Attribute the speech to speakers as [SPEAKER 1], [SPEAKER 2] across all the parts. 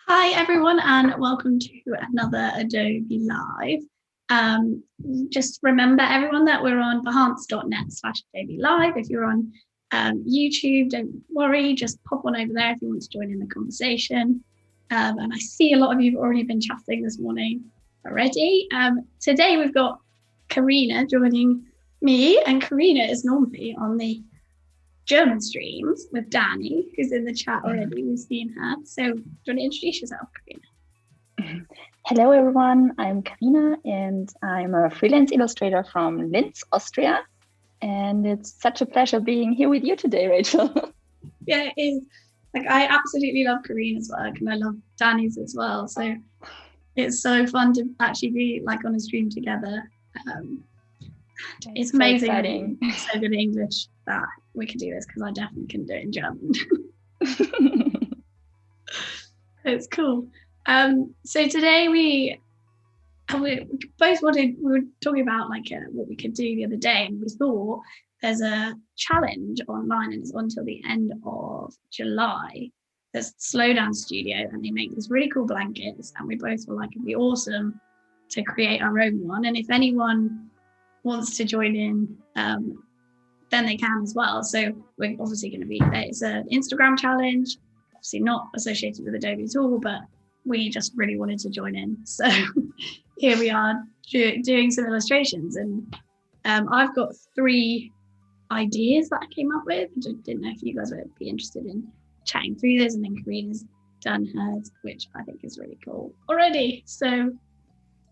[SPEAKER 1] Hi everyone, and welcome to another Adobe Live. Just remember everyone that we're on behance.net/Adobe Live. If you're on YouTube, don't worry, just pop on over there if you want to join in the conversation. And I see a lot of you have already been chatting this morning already. Today we've got Carina joining me, and Carina is normally on the German streams with Danny, who's in the chat already. We've seen her. So do you want to introduce yourself, Carina?
[SPEAKER 2] Hello, everyone. I'm Carina, and I'm a freelance illustrator from Linz, Austria. And it's such a pleasure being here with you today, Rachel.
[SPEAKER 1] Yeah, it is. Like, I absolutely love Carina's work, and I love Danny's as well. So it's so fun to actually be like on a stream together. It's amazing. So it's so good English that we could do this, because I definitely couldn't do it in German. It's cool. So today we both we were talking about like what we could do the other day, and we thought there's a challenge online, and it's until the end of July. There's Slow Down Studio, and they make these really cool blankets, and we both were like, it'd be awesome to create our own one. And if anyone wants to join in, then they can as well. So we're obviously going to be there. It's an Instagram challenge, obviously not associated with Adobe at all, but we just really wanted to join in. So here we are doing some illustrations, and I've got 3 ideas that I came up with. I didn't know if you guys would be interested in chatting through this, and then Karina's done hers, which I think is really cool already. So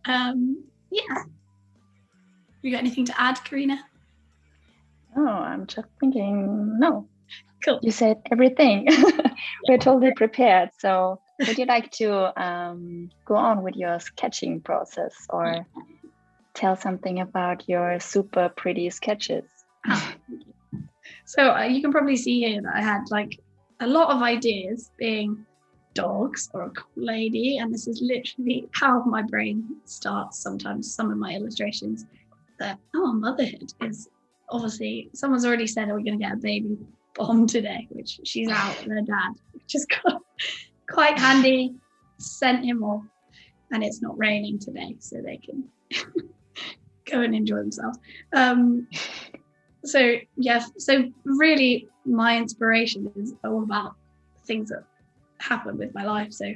[SPEAKER 1] yeah. You got anything to add, Carina?
[SPEAKER 2] Oh, I'm just thinking, no.
[SPEAKER 1] Cool.
[SPEAKER 2] You said everything. We're totally prepared. So would you like to go on with your sketching process, or tell something about your super pretty sketches?
[SPEAKER 1] So you can probably see here that I had like a lot of ideas, being dogs or a cool lady. And this is literally how my brain starts sometimes, some of my illustrations. That motherhood is obviously, someone's already said, are we going to get a baby bomb today, which she's out with her dad, which is quite handy. Sent him off, and it's not raining today, so they can go and enjoy themselves. So really my inspiration is all about things that happen with my life. So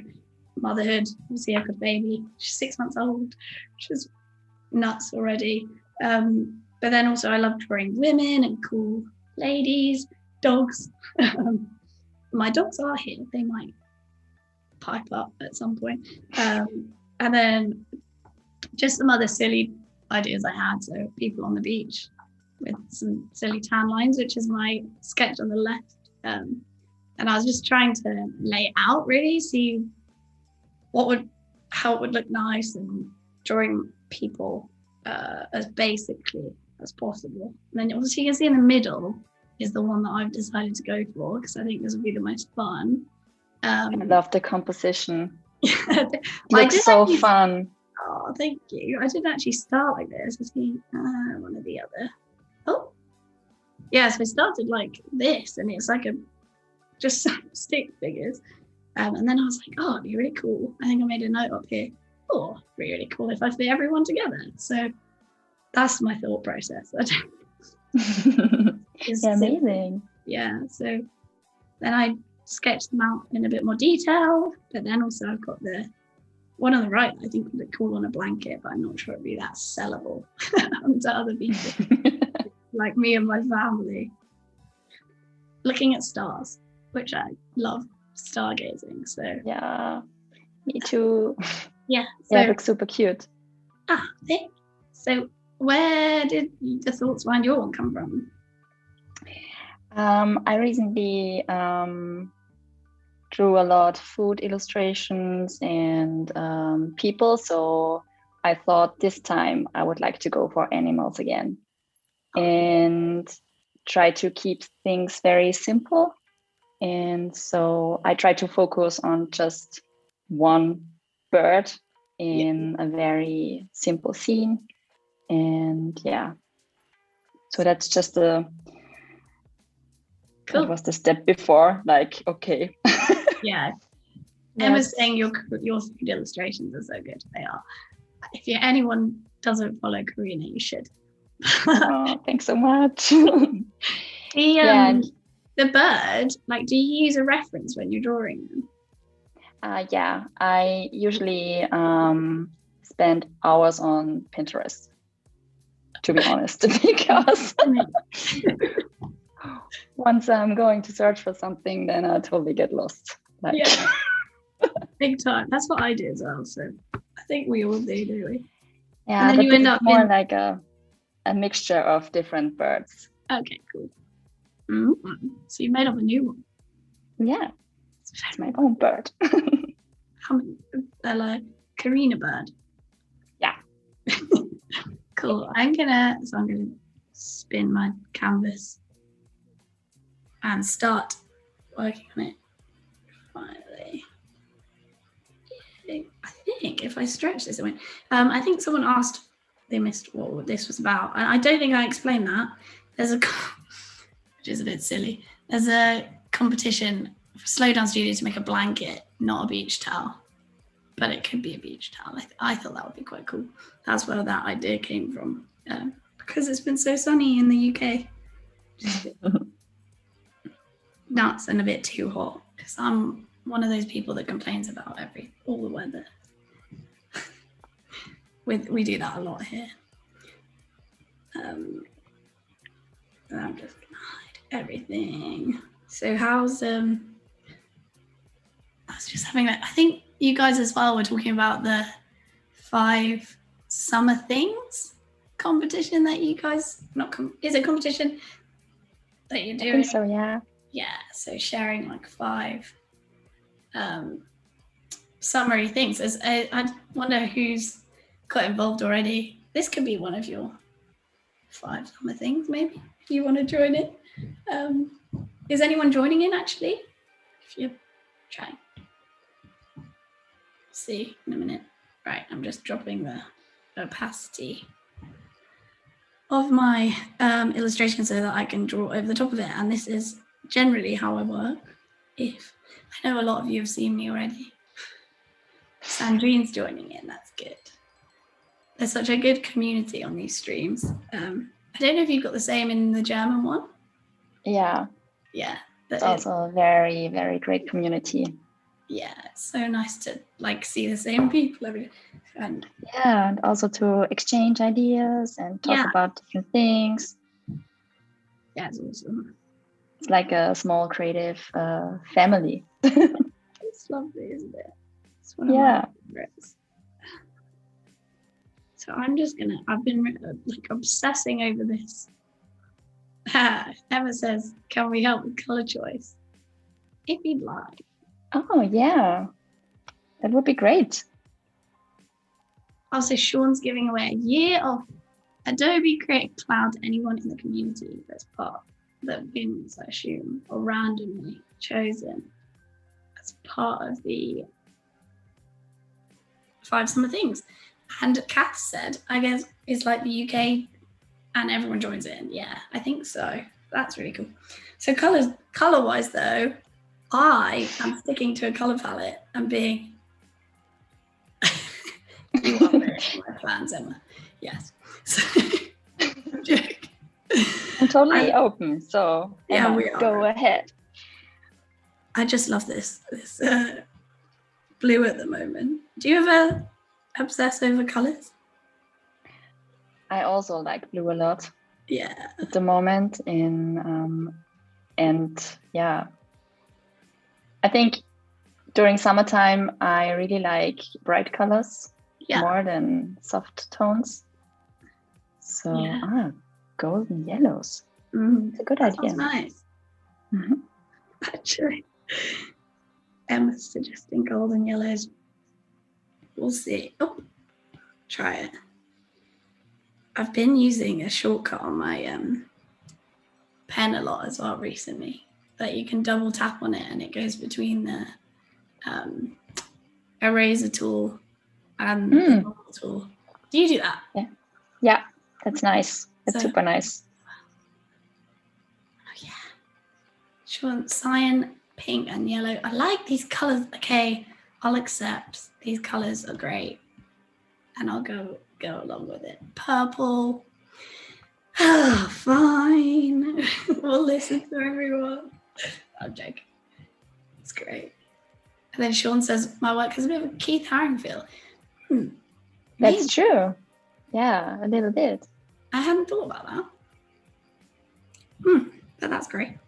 [SPEAKER 1] motherhood, obviously I've got a baby, she's 6 months old, which is nuts already. But then also I love drawing women and cool ladies, dogs. My dogs are here, they might pipe up at some point. And then just some other silly ideas I had. So people on the beach with some silly tan lines, which is my sketch on the left. And I was just trying to lay it out, really see how it would look nice, and drawing people as basically as possible. And then obviously you can see in the middle is the one that I've decided to go for, because I think this would be the most fun.
[SPEAKER 2] I love the composition.
[SPEAKER 1] It
[SPEAKER 2] looks so fun.
[SPEAKER 1] Oh, thank you. I didn't actually start like this. I see one or the other. Oh, yeah. So I started like this, and it's like just some stick figures. And then I was like, oh, it'd be really cool. I think I made a note up here. Oh, it'd be really cool if I fit everyone together. So that's my thought process.
[SPEAKER 2] Yeah, amazing.
[SPEAKER 1] Yeah. So then I sketched them out in a bit more detail, but then also I've got the one on the right I think would look cool on a blanket, but I'm not sure it'd be that sellable to other people like me and my family. Looking at stars, which I love stargazing. So
[SPEAKER 2] yeah, me too.
[SPEAKER 1] Yeah,
[SPEAKER 2] so, yeah, it looks super cute.
[SPEAKER 1] Thanks. So where did the thoughts behind your one come from?
[SPEAKER 2] I recently drew a lot of food illustrations and people, so I thought this time I would like to go for animals again and try to keep things very simple. And so I try to focus on just one bird in a very simple scene. And yeah, so that's just that was the step before, like, okay.
[SPEAKER 1] Yeah. Emma's saying your food illustrations are so good. They are. If anyone doesn't follow Carina, you should.
[SPEAKER 2] Oh, thanks so much.
[SPEAKER 1] The bird, like, do you use a reference when you're drawing them?
[SPEAKER 2] Yeah, I usually spend hours on Pinterest, to be honest, because once I'm going to search for something, then I totally get lost. Like,
[SPEAKER 1] yeah, big time. That's what I do as well. So I think we all do, don't we?
[SPEAKER 2] Yeah, and then you end up more like a mixture of different birds.
[SPEAKER 1] Okay, cool. Mm-hmm. So you made up a new one.
[SPEAKER 2] Yeah, it's my own bird.
[SPEAKER 1] Like Carina bird.
[SPEAKER 2] Yeah.
[SPEAKER 1] Cool. I'm gonna spin my canvas and start working on it. Finally, I think if I stretch this, I think someone asked. They missed what this was about, and I don't think I explained that. There's which is a bit silly. There's a competition for Slow Down Studio to make a blanket, not a beach towel, but it could be a beach towel. I thought that would be quite cool. That's where that idea came from, because it's been so sunny in the UK. Just a bit nuts and a bit too hot, because I'm one of those people that complains about all the weather. We do that a lot here. I'm just gonna hide everything. So how's I was just having I think you guys as well were talking about the 5 summer things competition that you guys is it competition that you're doing?
[SPEAKER 2] I think so, yeah.
[SPEAKER 1] Yeah, so sharing like 5 summary things. I wonder who's got involved already. This could be one of your 5 summer things, maybe, if you want to join it. Is anyone joining in, actually? If you're trying. See in a minute. Right, I'm just dropping the opacity of my illustration so that I can draw over the top of it. And this is generally how I work. If I know a lot of you have seen me already. Sandrine's joining in, that's good. There's such a good community on these streams. I don't know if you've got the same in the German one.
[SPEAKER 2] Yeah.
[SPEAKER 1] Yeah.
[SPEAKER 2] It's also a very, very great community.
[SPEAKER 1] Yeah, it's so nice to see the same people every day.
[SPEAKER 2] And also to exchange ideas and talk about different things.
[SPEAKER 1] Yeah, it's awesome.
[SPEAKER 2] It's like a small creative family.
[SPEAKER 1] It's lovely, isn't it? It's one of my favorites. So I've been obsessing over this. Emma says, can we help with colour choice? If you'd like.
[SPEAKER 2] Oh, yeah. That would be great.
[SPEAKER 1] Also, Sean's giving away a year of Adobe Creative Cloud to anyone in the community that wins, I assume, or randomly chosen as part of the 5 summer things. And Kath said, I guess it's like the UK and everyone joins in. Yeah, I think so. That's really cool. So colour-wise though, I am sticking to a colour palette and being you are very my plans, Emma. Yes. So, I'm joking.
[SPEAKER 2] I'm totally open, so Emma,
[SPEAKER 1] we are.
[SPEAKER 2] Go ahead.
[SPEAKER 1] I just love this blue at the moment. Do you ever obsess over colours?
[SPEAKER 2] I also like blue a lot.
[SPEAKER 1] Yeah.
[SPEAKER 2] At the moment, I think during summertime I really like bright colors more than soft tones. So, golden yellows. It's a good
[SPEAKER 1] that
[SPEAKER 2] idea.
[SPEAKER 1] Sounds nice. Actually, Emma's suggesting golden yellows. We'll see. Oh, try it. I've been using a shortcut on my pen a lot as well recently, that you can double tap on it and it goes between the eraser tool and the normal tool. Do you do that?
[SPEAKER 2] Yeah, that's nice. That's super nice.
[SPEAKER 1] Oh yeah. Sure, cyan, pink, and yellow. I like these colors. Okay, I'll accept. These colors are great, and I'll go along with it. Purple. Oh, fine. We'll listen to everyone. I'm joking. It's great. And then Sean says, my work has a bit of a Keith Haring feel.
[SPEAKER 2] That's true. Yeah, a little bit.
[SPEAKER 1] I hadn't thought about that. But that's great.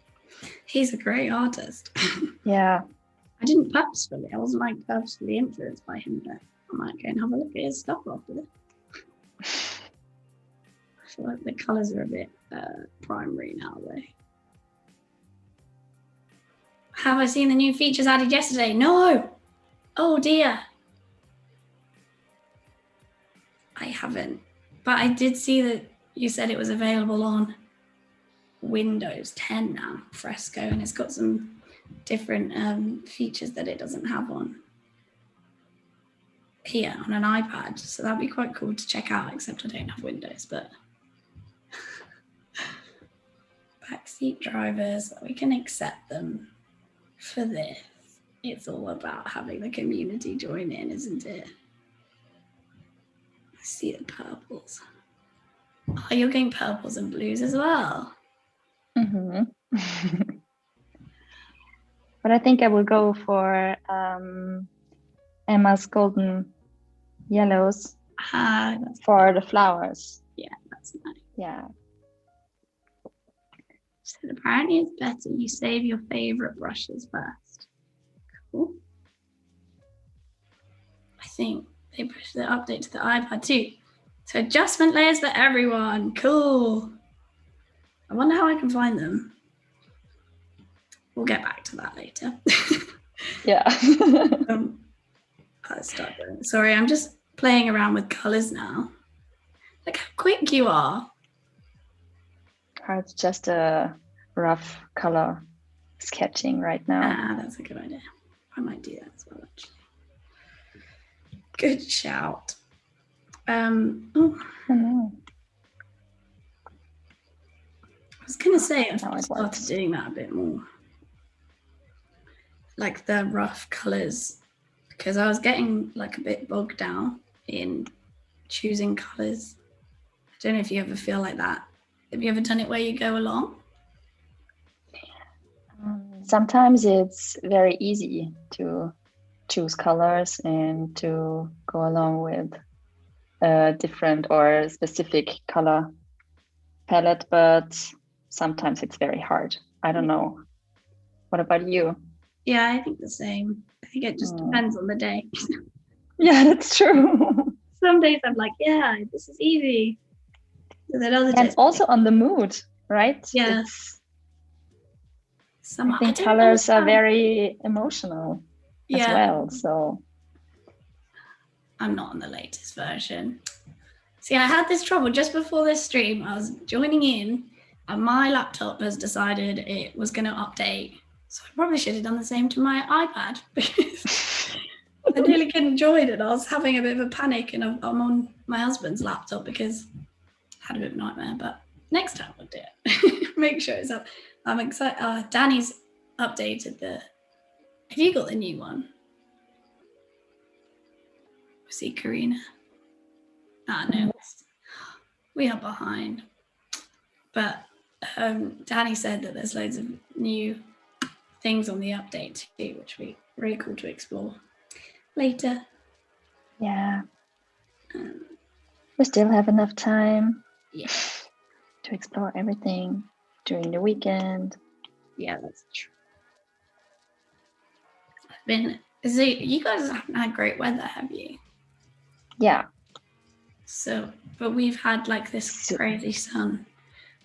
[SPEAKER 1] He's a great artist.
[SPEAKER 2] Yeah.
[SPEAKER 1] I didn't purposefully. I wasn't like purposefully influenced by him, but I might go and have a look at his stuff after this. I feel like the colours are a bit primary now, though. Have I seen the new features added yesterday? No! Oh dear. I haven't. But I did see that you said it was available on Windows 10 now, Fresco, and it's got some different features that it doesn't have on here on an iPad. So that'd be quite cool to check out, except I don't have Windows, but backseat drivers, we can accept them for this. It's all about having the community join in, isn't it? I see the purples. Oh, you're getting purples and blues as well.
[SPEAKER 2] But I think I will go for Emma's golden yellows for the flowers.
[SPEAKER 1] Yeah, that's nice.
[SPEAKER 2] Yeah.
[SPEAKER 1] So apparently it's better you save your favorite brushes first. Cool. I think they pushed the update to the iPad too. So adjustment layers for everyone. Cool. I wonder how I can find them. We'll get back to that later.
[SPEAKER 2] Yeah.
[SPEAKER 1] Let's start doing. Sorry, I'm just playing around with colors now. Look how quick you are.
[SPEAKER 2] It's just a rough color sketching right now.
[SPEAKER 1] That's a good idea. I might do that as well, actually. Good shout. I was going to say I've started doing that a bit more. Like the rough colors, because I was getting like a bit bogged down in choosing colors. I don't know if you ever feel like that. Have you ever done it where you go along?
[SPEAKER 2] Sometimes it's very easy to choose colors and to go along with a different or specific color palette, but sometimes it's very hard. I don't know. What about you?
[SPEAKER 1] Yeah, I think the same. I think it just depends on the day.
[SPEAKER 2] Yeah, that's true.
[SPEAKER 1] Some days I'm like, yeah, this is easy. And then other days,
[SPEAKER 2] and also on the mood, right?
[SPEAKER 1] Yeah.
[SPEAKER 2] I think colors are very emotional as well. So
[SPEAKER 1] I'm not on the latest version. See, I had this trouble just before this stream. I was joining in and my laptop has decided it was going to update. So I probably should have done the same to my iPad because I nearly couldn't join and I was having a bit of a panic and I'm on my husband's laptop because I had a bit of a nightmare, but next time I'll do it. Make sure it's up. I'm excited. Danny's updated have you got the new one? See Carina. No, we are behind. But Danny said that there's loads of new things on the update too, which will be really cool to explore later.
[SPEAKER 2] Yeah. We still have enough time.
[SPEAKER 1] Yeah.
[SPEAKER 2] To explore everything during the weekend.
[SPEAKER 1] Yeah, that's true. You guys haven't had great weather, have you?
[SPEAKER 2] Yeah.
[SPEAKER 1] So, but we've had like this crazy sun,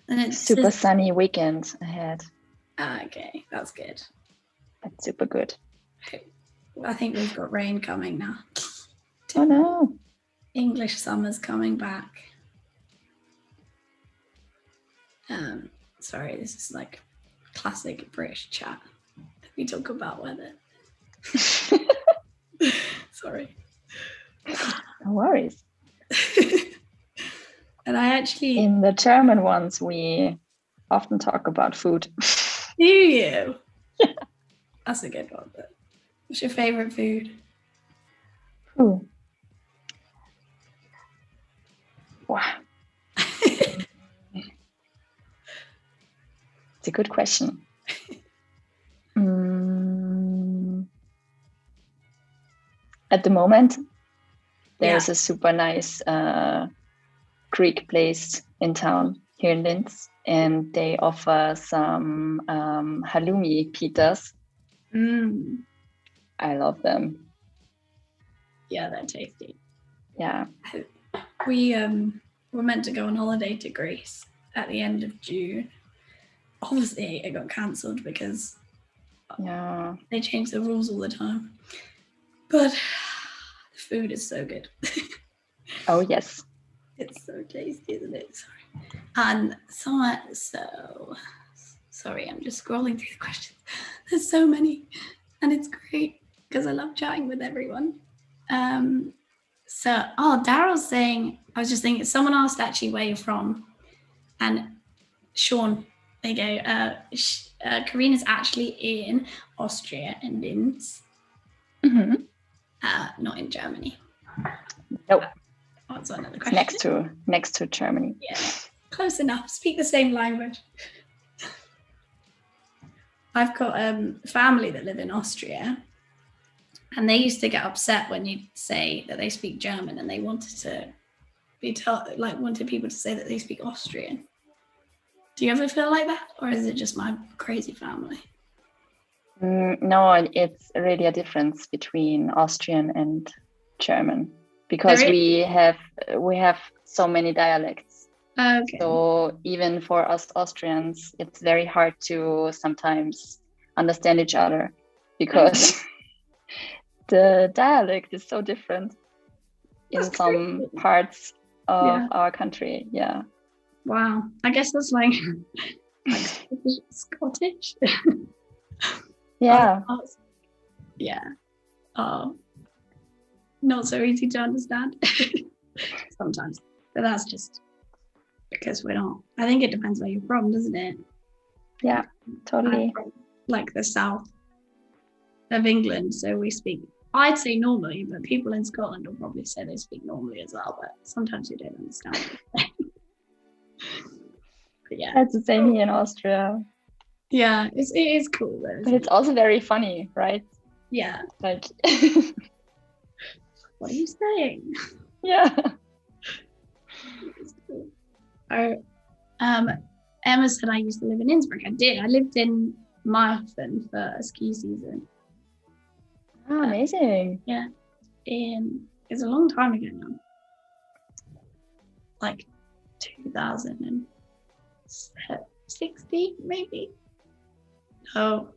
[SPEAKER 1] and it's
[SPEAKER 2] super sunny weekend ahead.
[SPEAKER 1] Okay, that's good.
[SPEAKER 2] That's super good.
[SPEAKER 1] I think we've got rain coming now.
[SPEAKER 2] Oh no.
[SPEAKER 1] English summer's coming back. Sorry, this is like classic British chat. We talk about weather. Sorry.
[SPEAKER 2] No worries.
[SPEAKER 1] And I actually...
[SPEAKER 2] In the German ones, we often talk about food.
[SPEAKER 1] Do you?
[SPEAKER 2] Yeah.
[SPEAKER 1] That's a good one. But what's your favourite food?
[SPEAKER 2] Ooh. Wow. It's a good question. At the moment, there's a super nice Greek place in town here in Linz, and they offer some halloumi pitas. I love them.
[SPEAKER 1] Yeah, they're tasty.
[SPEAKER 2] Yeah.
[SPEAKER 1] We were meant to go on holiday to Greece at the end of June. Obviously, it got cancelled because they change the rules all the time. But the food is so good.
[SPEAKER 2] Oh, yes.
[SPEAKER 1] It's so tasty, isn't it? Sorry. And sorry, I'm just scrolling through the questions. There's so many. And it's great because I love chatting with everyone. Daryl's saying, I was just thinking, someone asked actually where you're from. And Sean, there you go. Carina's actually in Austria and Linz.
[SPEAKER 2] Mm-hmm.
[SPEAKER 1] Not in Germany.
[SPEAKER 2] Nope.
[SPEAKER 1] What's another question?
[SPEAKER 2] Next to Germany.
[SPEAKER 1] Yeah, close enough. Speak the same language. I've got family that live in Austria, and they used to get upset when you say that they speak German, and they wanted to be told, wanted people to say that they speak Austrian. Do you ever feel like that, or is it just my crazy family?
[SPEAKER 2] No, it's really a difference between Austrian and German, because we have so many dialects.
[SPEAKER 1] Okay.
[SPEAKER 2] So even for us Austrians, it's very hard to sometimes understand each other, because the dialect is so different in some parts of our country. Yeah.
[SPEAKER 1] Wow. I guess that's like Scottish.
[SPEAKER 2] Yeah.
[SPEAKER 1] Yeah. Not so easy to understand sometimes, but that's just because we're not. I think it depends where you're from, doesn't it?
[SPEAKER 2] Yeah, totally.
[SPEAKER 1] I'm from, like the south of England, so we speak, I'd say normally, but people in Scotland will probably say they speak normally as well, but sometimes you don't understand. But yeah,
[SPEAKER 2] that's the same here in Austria.
[SPEAKER 1] Yeah, it is cool though.
[SPEAKER 2] But it's also very funny, right?
[SPEAKER 1] Yeah.
[SPEAKER 2] Like,
[SPEAKER 1] what are you saying?
[SPEAKER 2] Yeah.
[SPEAKER 1] It's cool. Emma said I used to live in Innsbruck. I did. I lived in Meissen for a ski season.
[SPEAKER 2] Oh, amazing.
[SPEAKER 1] Yeah. It's a long time ago now. Like 2016, maybe. Oh,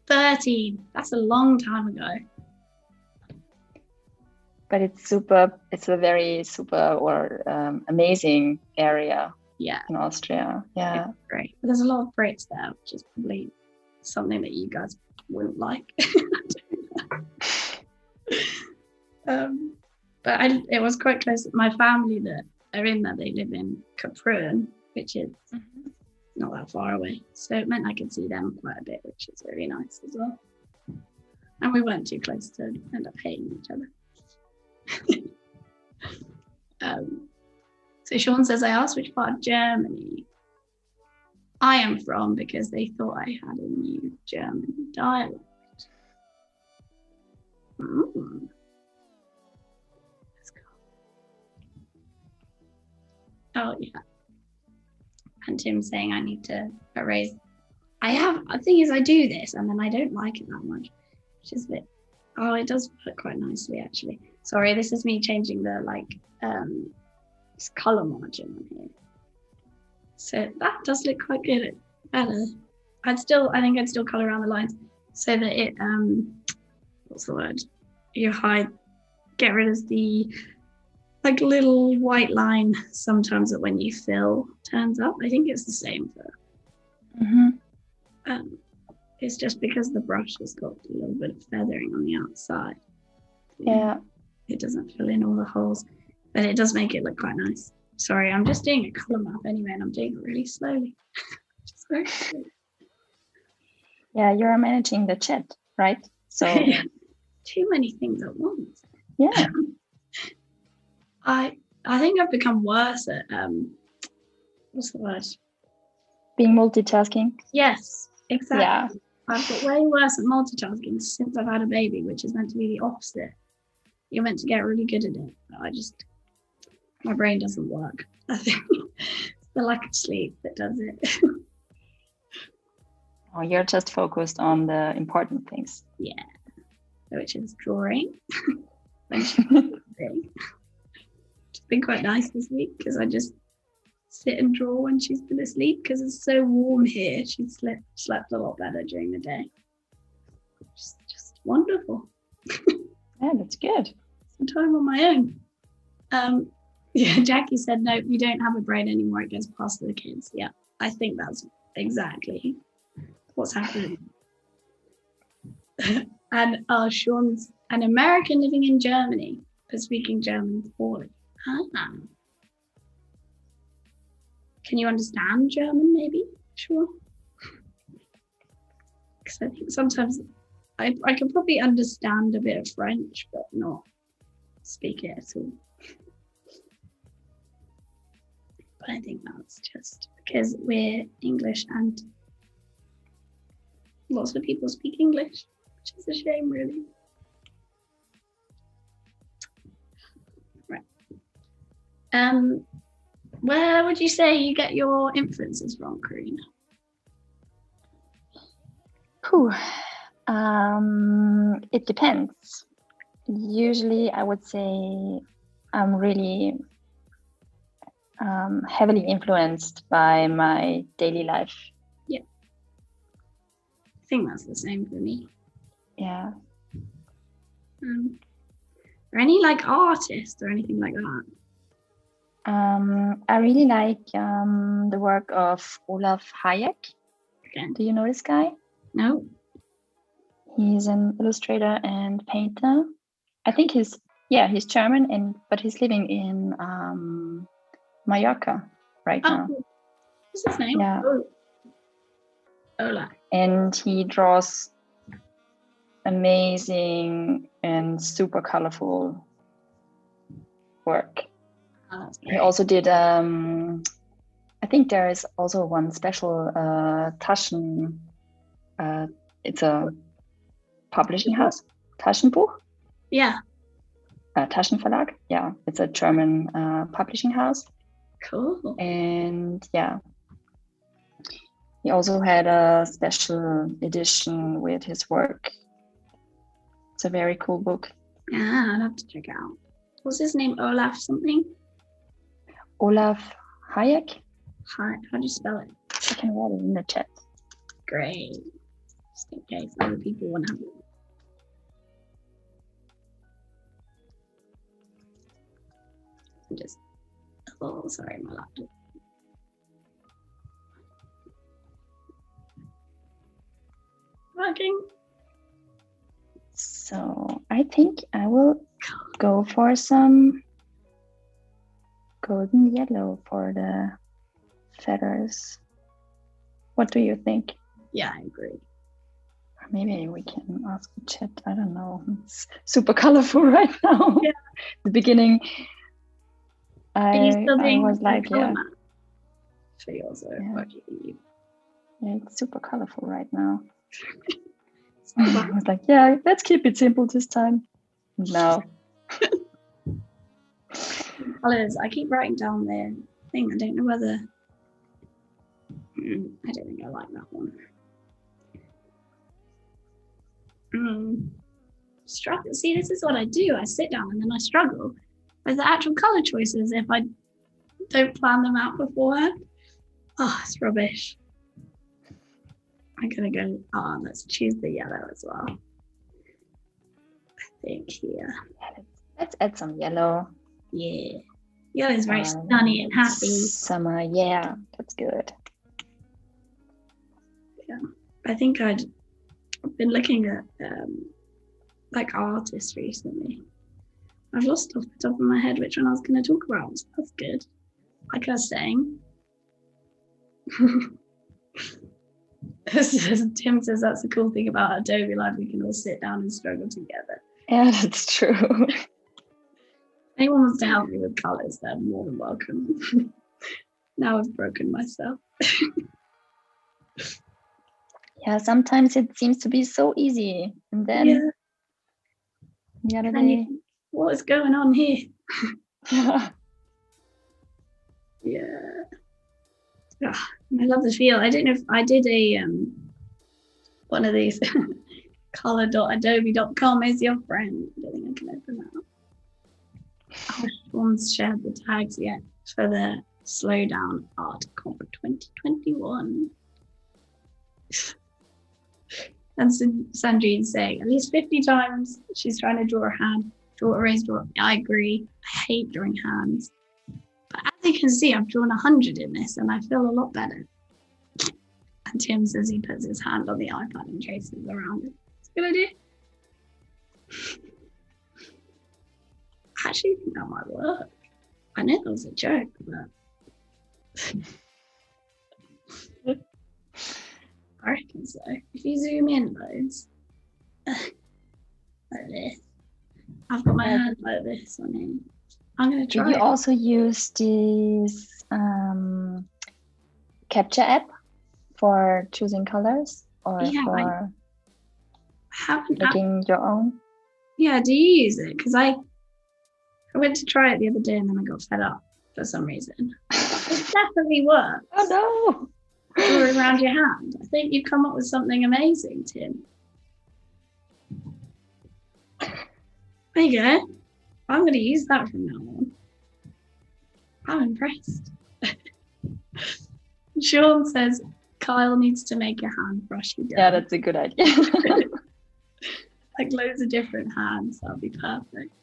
[SPEAKER 1] 13. That's a long time ago.
[SPEAKER 2] But it's a very super or amazing area.
[SPEAKER 1] Yeah.
[SPEAKER 2] In Austria. Yeah.
[SPEAKER 1] It's great. But there's a lot of Brits there, which is probably something that you guys wouldn't like. But it was quite close. My family that are in there, they live in Kaprun, which is not that far away. So it meant I could see them quite a bit, which is really nice as well. And we weren't too close to end up hating each other. So Sean says, I asked which part of Germany I am from because they thought I had a new German dialect. That's cool. Oh, yeah. And Tim's saying I need to erase. The thing is, I do this and then I don't like it that much, which is a bit, it does look quite nicely actually. Sorry, this is me changing the this color margin on here. So that does look quite good. Better. I think I'd still color around the lines so that it, what's the word? Get rid of the like little white line sometimes that when you fill turns up. I think it's the same for, it's just because the brush has got a little bit of feathering on the outside.
[SPEAKER 2] Yeah.
[SPEAKER 1] It doesn't fill in all the holes, but it does make it look quite nice. Sorry, I'm just doing a color map anyway, and I'm doing it really slowly. Just very slowly.
[SPEAKER 2] Yeah, you're managing the chat, right? So
[SPEAKER 1] too many things at once.
[SPEAKER 2] Yeah.
[SPEAKER 1] I think I've become worse at what's the word?
[SPEAKER 2] Being multitasking.
[SPEAKER 1] Yes, exactly.
[SPEAKER 2] Yeah.
[SPEAKER 1] I've got way worse at multitasking since I've had a baby, which is meant to be the opposite. You're meant to get really good at it. But my brain doesn't work. I think it's the lack of sleep that does it.
[SPEAKER 2] Oh, you're just focused on the important things.
[SPEAKER 1] Yeah, which is drawing. It's been quite nice this week because I just sit and draw when she's been asleep because it's so warm here. She slept a lot better during the day. Just wonderful.
[SPEAKER 2] Yeah, that's good.
[SPEAKER 1] Some time on my own. Yeah, Jackie said, no, you don't have a brain anymore. It gets past the kids. Yeah, I think that's exactly what's happening. And Sean's an American living in Germany, but speaking German poorly. Can you understand German, maybe? Sure. Because I think sometimes I can probably understand a bit of French, but not speak it at all. But I think that's just because we're English and lots of people speak English, which is a shame, really. Right. Where would you say you get your influences from, Carina?
[SPEAKER 2] It depends. Usually, I would say I'm really heavily influenced by my daily life.
[SPEAKER 1] Yeah. I think that's the same for me.
[SPEAKER 2] Yeah.
[SPEAKER 1] Or any like artists or anything like that?
[SPEAKER 2] I really like the work of Olaf Hayek.
[SPEAKER 1] Again.
[SPEAKER 2] Do you know this guy?
[SPEAKER 1] No.
[SPEAKER 2] He's an illustrator and painter. I think he's German, but he's living in Mallorca right now.
[SPEAKER 1] What's his name?
[SPEAKER 2] Yeah.
[SPEAKER 1] Olaf.
[SPEAKER 2] And he draws amazing and super colorful work.
[SPEAKER 1] Oh, that's great.
[SPEAKER 2] He also did I think there is also one special Taschen, it's a publishing house, Taschenbuch.
[SPEAKER 1] Yeah.
[SPEAKER 2] Taschenverlag. Yeah, it's a German publishing house.
[SPEAKER 1] Cool.
[SPEAKER 2] And yeah, he also had a special edition with his work. It's a very cool book.
[SPEAKER 1] Yeah, I'd have to check it out. What's his name? Olaf something?
[SPEAKER 2] Olaf Hayek.
[SPEAKER 1] How do you spell it?
[SPEAKER 2] I can write it in the chat.
[SPEAKER 1] Great. Just in case other people want to have it. Sorry, my laptop. Working.
[SPEAKER 2] So I think I will go for some golden yellow for the feathers. What do you think?
[SPEAKER 1] Yeah, I agree.
[SPEAKER 2] Maybe we can ask the chat. I don't know. It's super colorful right now.
[SPEAKER 1] Yeah.
[SPEAKER 2] The beginning, I was like, yeah.
[SPEAKER 1] For yours,
[SPEAKER 2] Yeah, it's super colorful right now. I was like, yeah, let's keep it simple this time. No.
[SPEAKER 1] Colors. I keep writing down the thing. I don't know whether. I don't think I like that one. Struggle. See, this is what I do. I sit down and then I struggle with the actual color choices. If I don't plan them out beforehand. Oh, it's rubbish. I'm gonna go, let's choose the yellow as well. I think here.
[SPEAKER 2] Let's add some yellow.
[SPEAKER 1] Yeah. Yellow is very sunny and happy.
[SPEAKER 2] Summer, yeah, that's good.
[SPEAKER 1] Yeah. I think I've been looking at like artists recently. I've lost off the top of my head which one I was going to talk about. So that's good. Like I was saying. Tim says that's the cool thing about Adobe Live. We can all sit down and struggle together.
[SPEAKER 2] Yeah, that's true.
[SPEAKER 1] If anyone wants to help me with colours, they're more than welcome. Now I've broken myself.
[SPEAKER 2] Yeah, sometimes it seems to be so easy. And then the other day.
[SPEAKER 1] What is going on here?
[SPEAKER 2] Yeah.
[SPEAKER 1] Yeah. Oh, I love the feel. I don't know if I did a one of these color.adobe.com is your friend. I don't think I can open that up. I haven't shared the tags yet for the Slowdown Art Comp 2021. And Sandrine's saying at least 50 times she's trying to draw a hand, draw a raised draw. I agree. I hate drawing hands. But as you can see, I've drawn 100 in this and I feel a lot better. And Tim says he puts his hand on the iPad and traces around it. It's a good idea. I actually think that might work. I know that was a joke, but I reckon so. If you zoom in loads, like this, I've got my hand like this on it. I'm going to try.
[SPEAKER 2] Do you also use this capture app for choosing colors or for making your own?
[SPEAKER 1] Yeah, do you use it? Because I went to try it the other day and then I got fed up for some reason. It definitely works.
[SPEAKER 2] Oh no!
[SPEAKER 1] Draw around your hand. I think you've come up with something amazing, Tim. There you go. I'm going to use that from now on. I'm impressed. Sean says Kyle needs to make a hand brush.
[SPEAKER 2] Yeah, that's a good idea.
[SPEAKER 1] Like loads of different hands. That'll be perfect.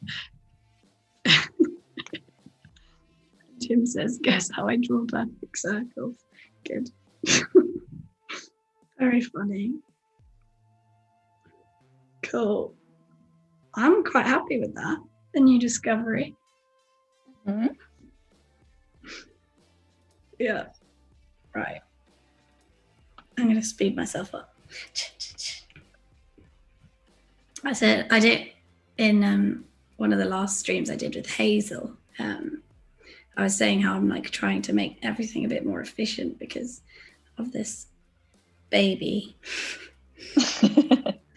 [SPEAKER 1] Tim says, guess how I draw perfect circles. Good. Very funny. Cool. I'm quite happy with that. The new discovery.
[SPEAKER 2] Mm-hmm.
[SPEAKER 1] Yeah. Right. I'm going to speed myself up. I said I did in one of the last streams I did with Hazel. I was saying how I'm like trying to make everything a bit more efficient because of this baby. So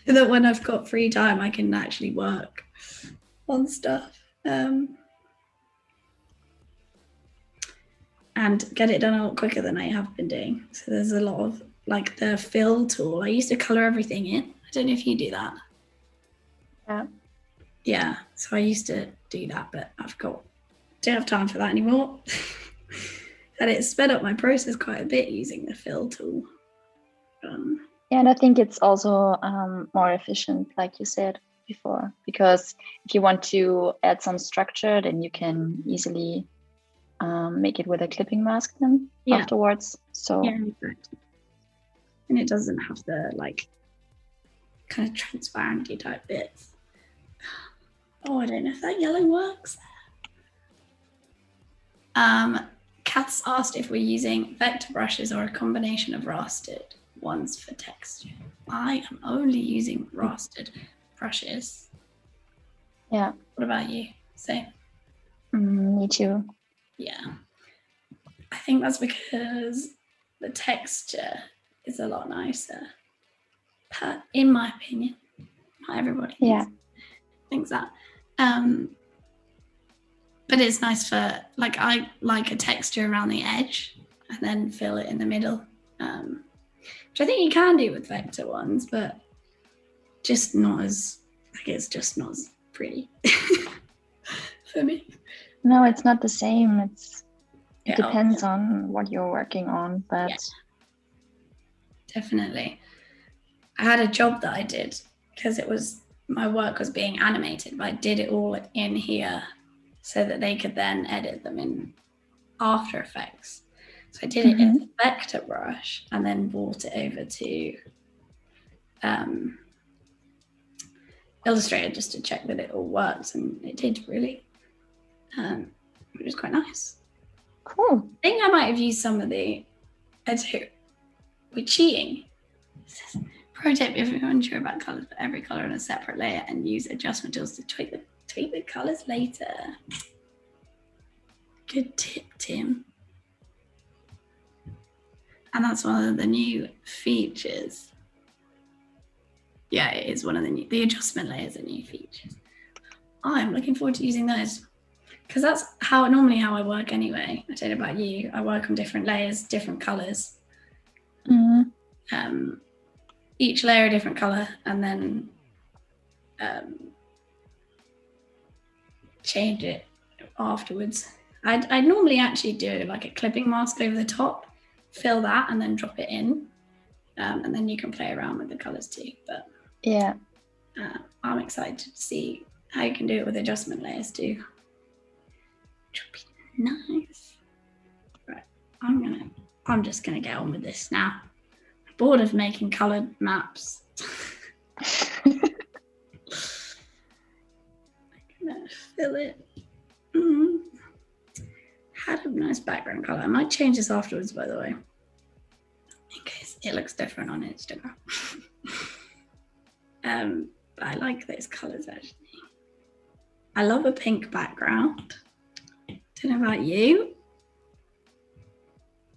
[SPEAKER 1] that when I've got free time, I can actually work on stuff and get it done a lot quicker than I have been doing. So there's a lot of like the fill tool. I used to color everything in. I don't know if you do that.
[SPEAKER 2] Yeah.
[SPEAKER 1] Yeah. So I used to do that, but don't have time for that anymore. And it sped up my process quite a bit using the fill tool.
[SPEAKER 2] Yeah, and I think it's also more efficient, like you said before, because if you want to add some structure, then you can easily make it with a clipping mask then afterwards. So
[SPEAKER 1] yeah, exactly. And it doesn't have the like kind of transparency type bits. Oh, I don't know if that yellow works. Kath's asked if we're using vector brushes or a combination of rastered ones for texture. I am only using rastered brushes.
[SPEAKER 2] Yeah.
[SPEAKER 1] What about you? Same?
[SPEAKER 2] Me too.
[SPEAKER 1] Yeah. I think that's because the texture is a lot nicer. In my opinion. Not everybody thinks that. But it's nice for, like, I like a texture around the edge and then fill it in the middle. Which I think you can do with vector ones, but just not as, like, it's just not as pretty for me.
[SPEAKER 2] No, it's not the same. It depends on what you're working on, but
[SPEAKER 1] definitely. I had a job that I did because my work was being animated, but I did it all in here so that they could then edit them in After Effects. So I did it in a vector brush and then brought it over to Illustrator just to check that it all works, and it did really. It was quite nice.
[SPEAKER 2] Cool.
[SPEAKER 1] I think I might have used some of the we're cheating. It says, pro tip: if you're unsure about colours, put every colour on a separate layer and use adjustment tools to tweak the colours later. Good tip, Tim. And that's one of the new features. Yeah, it is one of the adjustment layers are new features. I'm looking forward to using those because that's normally how I work anyway. I don't know about you. I work on different layers, different colours. Each layer a different colour, and then change it afterwards. I'd normally actually do like a clipping mask over the top, fill that, and then drop it in, and then you can play around with the colours too. But
[SPEAKER 2] yeah,
[SPEAKER 1] I'm excited to see how you can do it with adjustment layers too, which would be nice. Right, I'm just gonna get on with this now. I'm bored of making coloured maps. I'm gonna fill it. Had a nice background colour. I might change this afterwards, by the way, in case it looks different on Instagram. But I like those colours actually. I love a pink background. Don't know about you.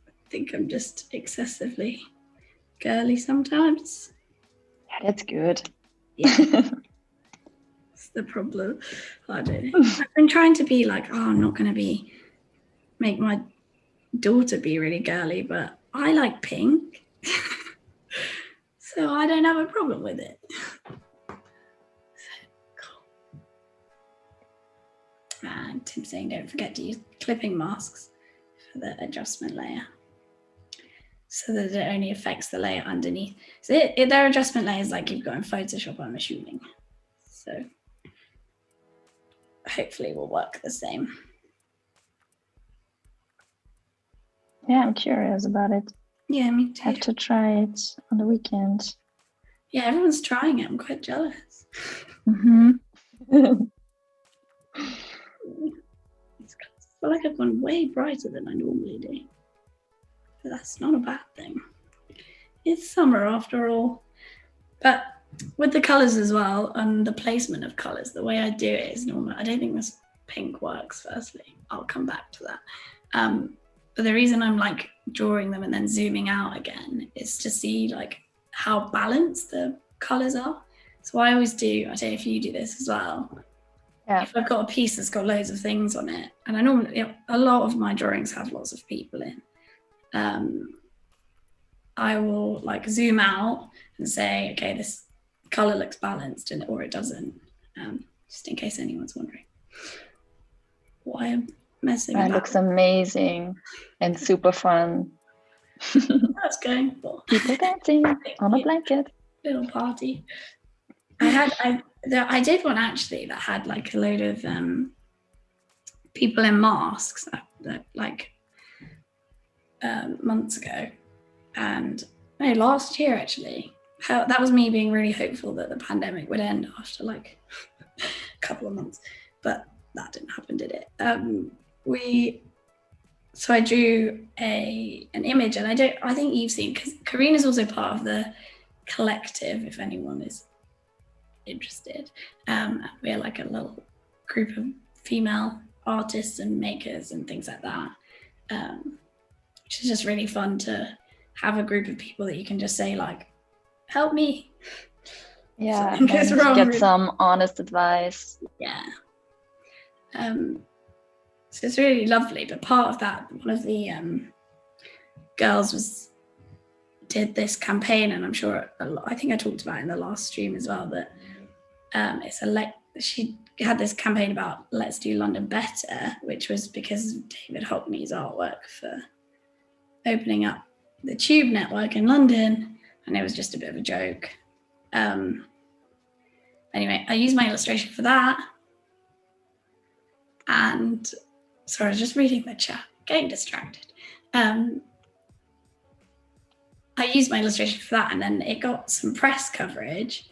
[SPEAKER 1] I think I'm just excessively girly sometimes.
[SPEAKER 2] Yeah, that's good.
[SPEAKER 1] Yeah. That's the problem. I don't know. I've been trying to be like, I'm not going to make my daughter be really girly, but I like pink. So I don't have a problem with it. Cool. And Tim's saying don't forget to use clipping masks for the adjustment layer so that it only affects the layer underneath. So their adjustment layers like you've got in Photoshop, I'm assuming. So hopefully it will work the same.
[SPEAKER 2] Yeah, I'm curious about it.
[SPEAKER 1] Yeah, me too.
[SPEAKER 2] Have to try it on the weekend.
[SPEAKER 1] Yeah, everyone's trying it. I'm quite jealous.
[SPEAKER 2] I
[SPEAKER 1] feel like I've gone way brighter than I normally do. But that's not a bad thing. It's summer after all. But with the colours as well and the placement of colours, the way I do it is normal. I don't think this pink works, firstly. I'll come back to that. But the reason I'm like drawing them and then zooming out again is to see like how balanced the colours are. So I always do, I don't know if you do this as well.
[SPEAKER 2] Yeah.
[SPEAKER 1] If I've got a piece that's got loads of things on it, and I normally, a lot of my drawings have lots of people in, I will like zoom out and say, okay, this colour looks balanced or it doesn't, just in case anyone's wondering why I'm messing
[SPEAKER 2] It
[SPEAKER 1] about.
[SPEAKER 2] looks amazing and super fun.
[SPEAKER 1] That's going for
[SPEAKER 2] people dancing on a blanket.
[SPEAKER 1] Little party. I did one actually that had like a load of people in masks that like months ago, and no, last year actually. That was me being really hopeful that the pandemic would end after like a couple of months, but that didn't happen, did it? So I drew an image, and I think you've seen, because Carina's also part of the collective, if anyone is interested. We're like a little group of female artists and makers and things like that, which is just really fun to have a group of people that you can just say like, help me.
[SPEAKER 2] Yeah,
[SPEAKER 1] and
[SPEAKER 2] get some honest advice.
[SPEAKER 1] Yeah. So it's really lovely, but part of that, one of the girls did this campaign, and I'm sure I think I talked about it in the last stream as well, that she had this campaign about let's do London better, which was because of David Hockney's artwork for opening up the tube network in London, and it was just a bit of a joke. Anyway, I used my illustration for that. And sorry, I was just reading the chat, getting distracted. I used my illustration for that, and then it got some press coverage,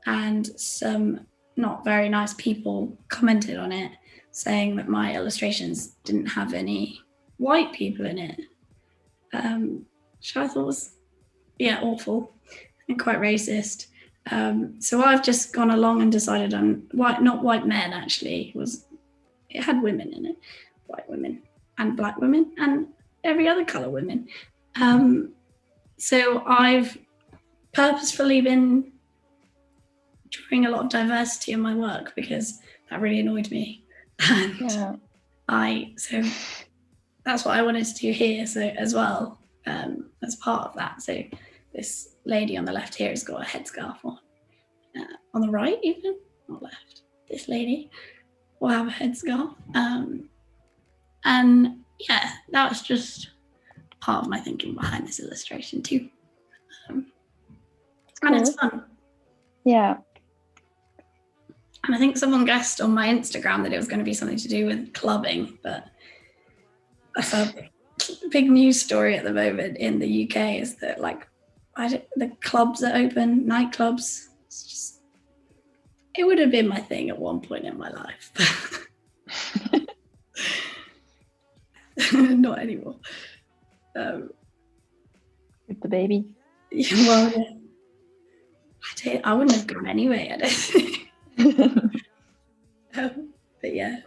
[SPEAKER 1] and some not very nice people commented on it, saying that my illustrations didn't have any white people in it, which I thought was, awful and quite racist. So I've just gone along and decided on not white men, actually. It had women in it, white women and black women and every other colour women. So I've purposefully been drawing a lot of diversity in my work because that really annoyed me. And so that's what I wanted to do here as well, as part of that. So this lady on the left here has got a headscarf on the right, even not left. This lady will have a headscarf, and that was just part of my thinking behind this illustration too. And it's fun.
[SPEAKER 2] Yeah.
[SPEAKER 1] And I think someone guessed on my Instagram that it was going to be something to do with clubbing, but that's a big news story at the moment in the UK is that the clubs are open, nightclubs. It would have been my thing at one point in my life. Not anymore.
[SPEAKER 2] With the baby.
[SPEAKER 1] I wouldn't have gone anyway, I don't think. But yeah.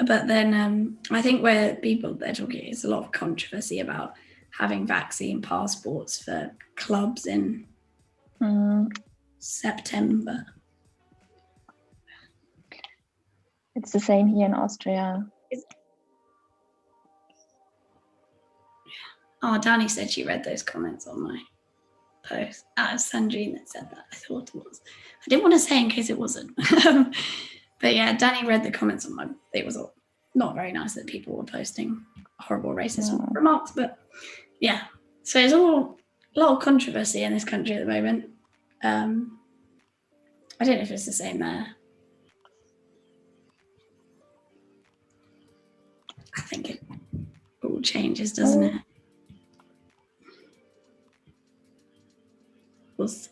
[SPEAKER 1] But then I think where they're talking is a lot of controversy about having vaccine passports for clubs in September.
[SPEAKER 2] It's the same here in Austria.
[SPEAKER 1] Oh, Danny said she read those comments on my post. It was Sandrine that said that. I thought it was. I didn't want to say in case it wasn't. But yeah, Danny read the comments on my. It was not very nice that people were posting horrible racist remarks. But yeah, so there's a lot of controversy in this country at the moment. I don't know if it's the same there. I think it all changes, doesn't it? We'll see.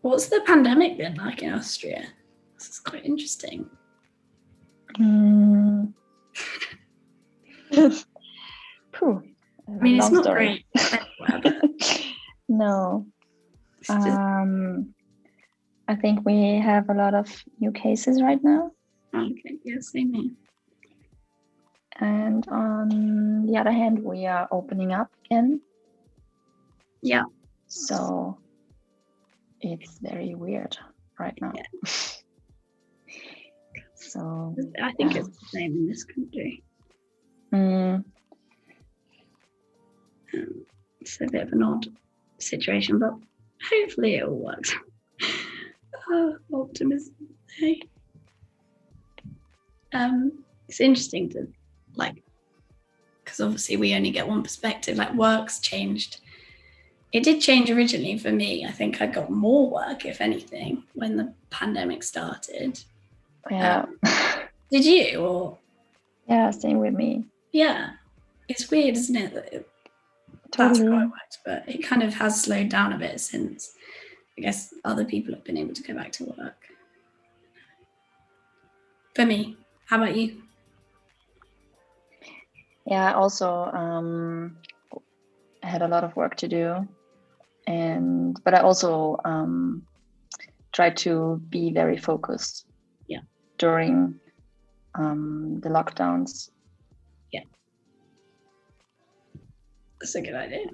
[SPEAKER 1] What's the pandemic been like in Austria? This is quite interesting.
[SPEAKER 2] Cool.
[SPEAKER 1] I mean, it's not great anywhere, but
[SPEAKER 2] no. I think we have a lot of new cases right now.
[SPEAKER 1] Okay, yeah, same here.
[SPEAKER 2] And on the other hand, we are opening up again.
[SPEAKER 1] Yeah.
[SPEAKER 2] So it's very weird right now.
[SPEAKER 1] Yeah.
[SPEAKER 2] So
[SPEAKER 1] I think it's the same in this country. It's a bit of an odd situation, but hopefully it all works. Optimism. Hey. It's interesting to because obviously we only get one perspective. Work's changed. It did change originally for me. I think I got more work, if anything, when the pandemic started.
[SPEAKER 2] Yeah.
[SPEAKER 1] Did you? Or
[SPEAKER 2] yeah, same with me.
[SPEAKER 1] Yeah, it's weird, isn't it? That's how it works, but it kind of has slowed down a bit since I guess other people have been able to go back to work. For me, how about you?
[SPEAKER 2] Yeah, also I had a lot of work to do, but I also tried to be very focused.
[SPEAKER 1] Yeah.
[SPEAKER 2] During the lockdowns.
[SPEAKER 1] Yeah, that's a good idea.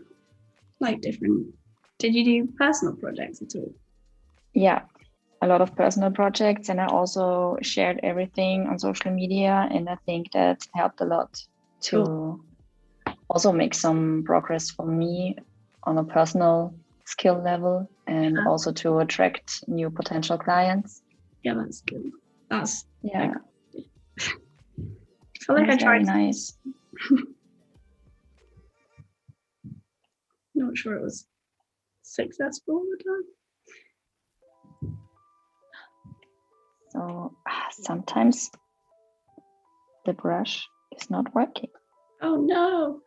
[SPEAKER 1] Did you do personal projects at all?
[SPEAKER 2] Yeah, a lot of personal projects, and I also shared everything on social media, and I think that helped a lot to also make some progress for me on a personal skill level and also to attract new potential clients.
[SPEAKER 1] Yeah, that's good. That's
[SPEAKER 2] yeah.
[SPEAKER 1] I feel like I tried.
[SPEAKER 2] Very nice.
[SPEAKER 1] Not sure it was successful all the time.
[SPEAKER 2] So sometimes the brush is not working.
[SPEAKER 1] Oh no.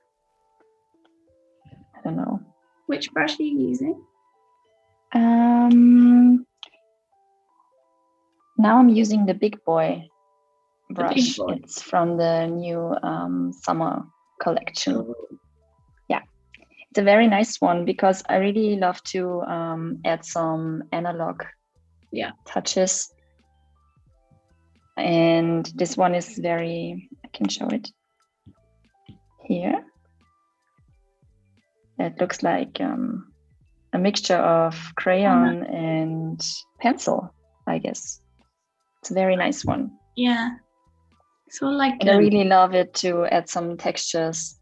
[SPEAKER 2] I don't know.
[SPEAKER 1] Which brush are you using?
[SPEAKER 2] Now I'm using the big boy brush.
[SPEAKER 1] Big boy.
[SPEAKER 2] It's from the new summer collection.
[SPEAKER 1] Oh.
[SPEAKER 2] Yeah, it's a very nice one because I really love to add some analog touches. And this one is very, I can show it here. It looks like a mixture of crayon and pencil, I guess. It's a very nice one.
[SPEAKER 1] Yeah. So like,
[SPEAKER 2] and I really love it to add some textures.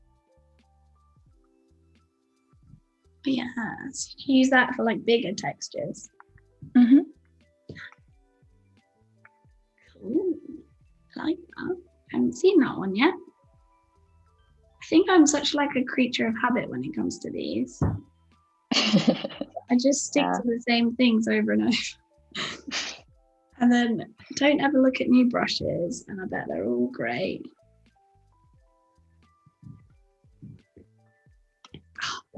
[SPEAKER 1] Yeah, so you use that for like bigger textures.
[SPEAKER 2] Mm-hmm.
[SPEAKER 1] Cool. I like that. I haven't seen that one yet. I think I'm such like a creature of habit when it comes to these. I just stick to the same things over and over. And then don't ever look at new brushes, and I bet they're all great.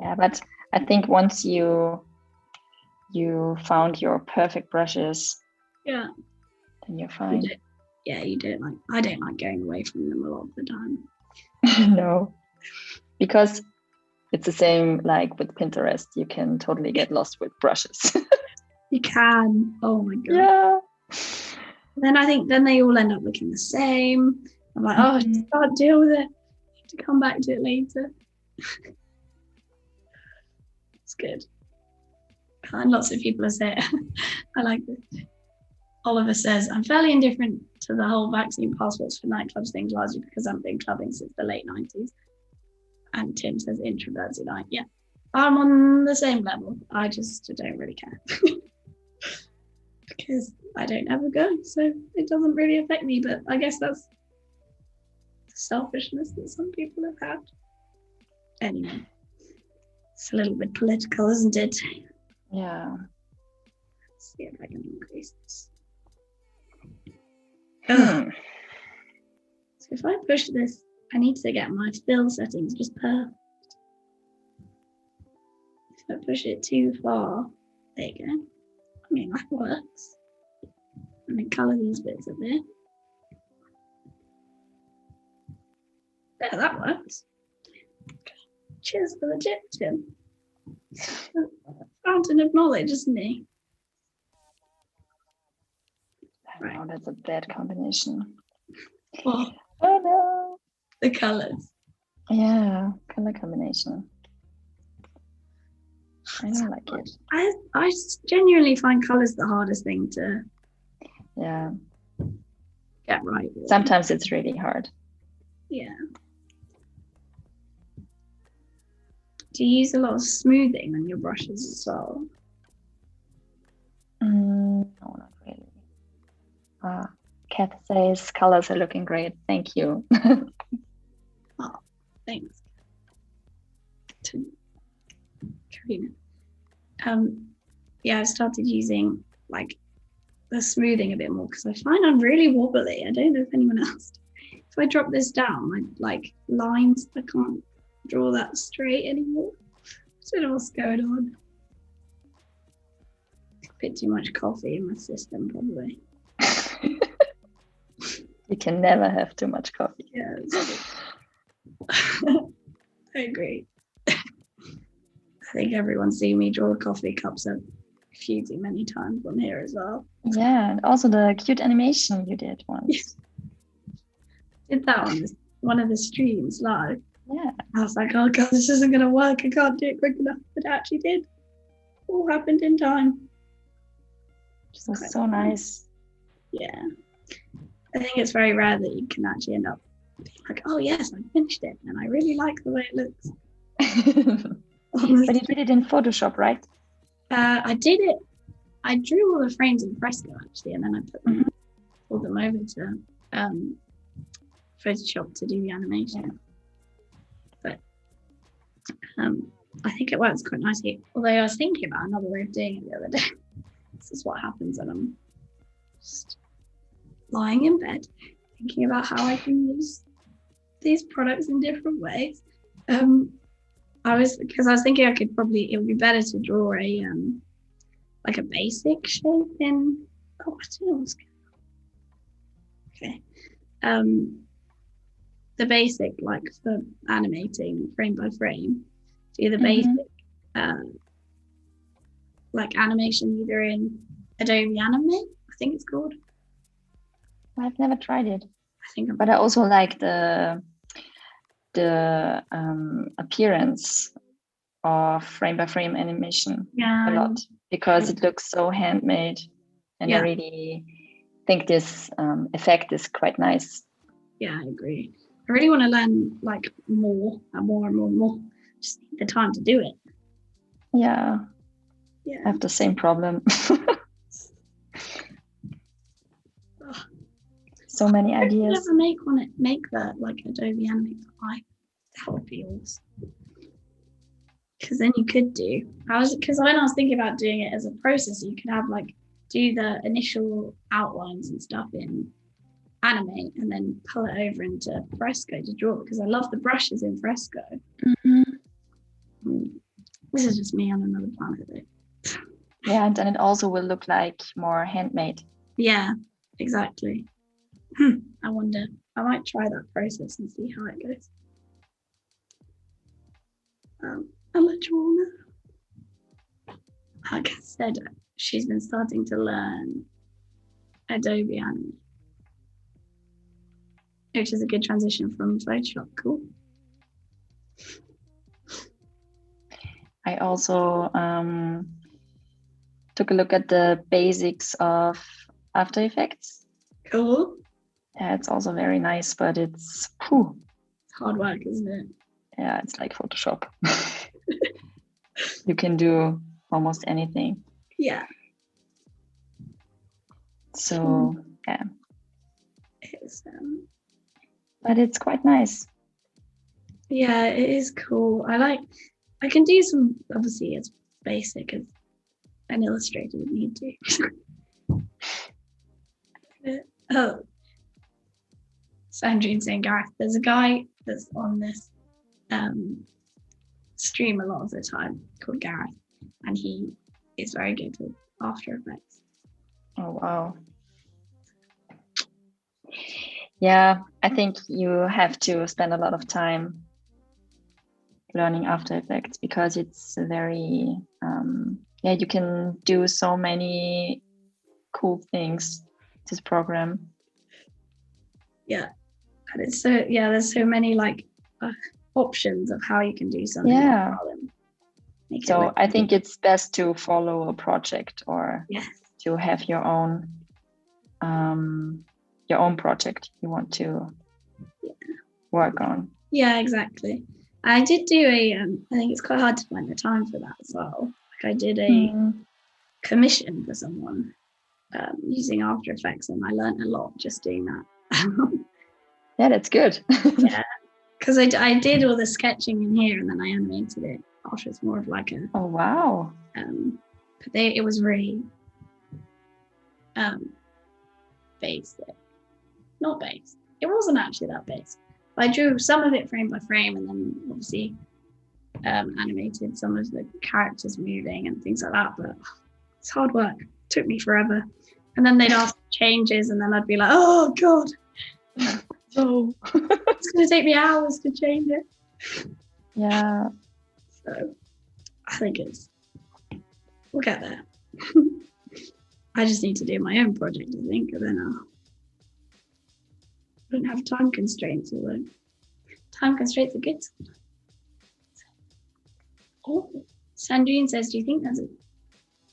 [SPEAKER 2] Yeah, but I think once you found your perfect brushes,
[SPEAKER 1] then
[SPEAKER 2] you're fine.
[SPEAKER 1] You don't like. I don't like going away from them a lot of the time.
[SPEAKER 2] No, because it's the same like with Pinterest. You can totally get lost with brushes.
[SPEAKER 1] You can. Oh my god.
[SPEAKER 2] Yeah.
[SPEAKER 1] Then I think they all end up looking the same. I'm like, I just can't deal with it. I have to come back to it later. It's good. And lots of people have said, I like this. Oliver says, I'm fairly indifferent to the whole vaccine passports for nightclubs thing, largely because I haven't been clubbing since the late 90s. And Tim says, introverts unite. Yeah, I'm on the same level. I just don't really care. Because I don't ever go, so it doesn't really affect me. But I guess that's the selfishness that some people have had. Anyway, it's a little bit political, isn't it?
[SPEAKER 2] Yeah.
[SPEAKER 1] Let's see if I can increase this.
[SPEAKER 2] Hmm.
[SPEAKER 1] So if I push this, I need to get my fill settings just perfect. If I push it too far, there you go. I mean, that works. And then colour these bits up there. There, that works. Cheers for the tip, Tim. Fountain of knowledge, isn't he?
[SPEAKER 2] Right. Oh, that's a bad combination.
[SPEAKER 1] What?
[SPEAKER 2] Oh no.
[SPEAKER 1] The colours.
[SPEAKER 2] Yeah, colour combination. I don't like it.
[SPEAKER 1] I genuinely find colours the hardest thing to get right.
[SPEAKER 2] Sometimes it's really hard.
[SPEAKER 1] Yeah. Do you use a lot of smoothing on your brushes as well?
[SPEAKER 2] No, not really. Kath says colors are looking great. Thank you.
[SPEAKER 1] Oh, thanks. To Carina. I started using like the smoothing a bit more because I find I'm really wobbly. I don't know if anyone else. If I drop this down, my like lines, I can't draw that straight anymore. I don't know what's going on. A bit too much coffee in my system, probably.
[SPEAKER 2] You can never have too much coffee.
[SPEAKER 1] Yeah, I agree. I think everyone's seen me draw coffee cups a few too many times on here as well.
[SPEAKER 2] Yeah, and also the cute animation you did once.
[SPEAKER 1] Did that on one of the streams live.
[SPEAKER 2] Yeah.
[SPEAKER 1] I was like, oh god, this isn't going to work. I can't do it quick enough. But it actually did. All happened in time.
[SPEAKER 2] It was so nice.
[SPEAKER 1] Yeah. I think it's very rare that you can actually end up being like, oh yes, I finished it. And I really like the way it looks.
[SPEAKER 2] But you did it in Photoshop, right?
[SPEAKER 1] I did it. I drew all the frames in Fresco actually, and then I pulled them over to Photoshop to do the animation. But I think it works quite nicely. Although I was thinking about another way of doing it the other day. This is what happens when I'm just lying in bed thinking about how I can use these products in different ways. I was thinking it would be better to draw a like a basic shape in I don't know what's okay. The basic, like for animating frame by frame, do the basic like animation either in Adobe Animate, I think it's called.
[SPEAKER 2] I've never tried it.
[SPEAKER 1] But
[SPEAKER 2] I also like the appearance of frame by frame animation a lot because it looks so handmade, and I really think this effect is quite nice.
[SPEAKER 1] Yeah, I agree. I really want to learn like more and more. Just need the time to do it.
[SPEAKER 2] Yeah. I have the same problem. So many ideas.
[SPEAKER 1] Never make that like Adobe Animate. That would be awesome. Because then you could because when I was thinking about doing it as a process, you could have like do the initial outlines and stuff in Animate and then pull it over into Fresco to draw, because I love the brushes in Fresco. This is just me on another planet though.
[SPEAKER 2] Yeah, and then it also will look like more handmade. Yeah,
[SPEAKER 1] exactly. I wonder, I might try that process and see how it goes. I'll let you all know. Like I said, she's been starting to learn Adobe Animate, which is a good transition from Photoshop. Cool.
[SPEAKER 2] I also took a look at the basics of After Effects.
[SPEAKER 1] Cool.
[SPEAKER 2] Yeah, it's also very nice, but it's
[SPEAKER 1] hard work, isn't it?
[SPEAKER 2] Yeah, it's like Photoshop. You can do almost anything.
[SPEAKER 1] Yeah.
[SPEAKER 2] So yeah.
[SPEAKER 1] It's,
[SPEAKER 2] but it's quite nice.
[SPEAKER 1] Yeah, it is cool. I can do some, obviously as basic as an illustrator would need to. Oh, Sandrine saying, Gareth, there's a guy that's on this stream a lot of the time called Gareth, and he is very good with After Effects.
[SPEAKER 2] Oh, wow. Yeah, I think you have to spend a lot of time learning After Effects because it's very, you can do so many cool things with this program.
[SPEAKER 1] Yeah, and it's so, there's so many like options of how you can do something.
[SPEAKER 2] Yeah. So I think it's best to follow a project or to have your own project you want to work on.
[SPEAKER 1] Yeah, exactly. I did do I think it's quite hard to find the time for that as well. Like I did a commission for someone using After Effects, and I learned a lot just doing that.
[SPEAKER 2] Yeah, that's good.
[SPEAKER 1] Yeah, because I did all the sketching in here and then I animated it. Gosh, it's more of like a.
[SPEAKER 2] Oh wow.
[SPEAKER 1] But it was really basic. Not basic. It wasn't actually that basic. I drew some of it frame by frame, and then obviously animated some of the characters moving and things like that. But it's hard work. It took me forever. And then they'd ask for changes, and then I'd be like, "Oh God,
[SPEAKER 2] no,
[SPEAKER 1] it's going to take me hours to change it."
[SPEAKER 2] Yeah.
[SPEAKER 1] So I think we'll get there. I just need to do my own project, I think, and then I don't have time constraints, although time constraints are good. Oh, Sandrine says, do you think there's a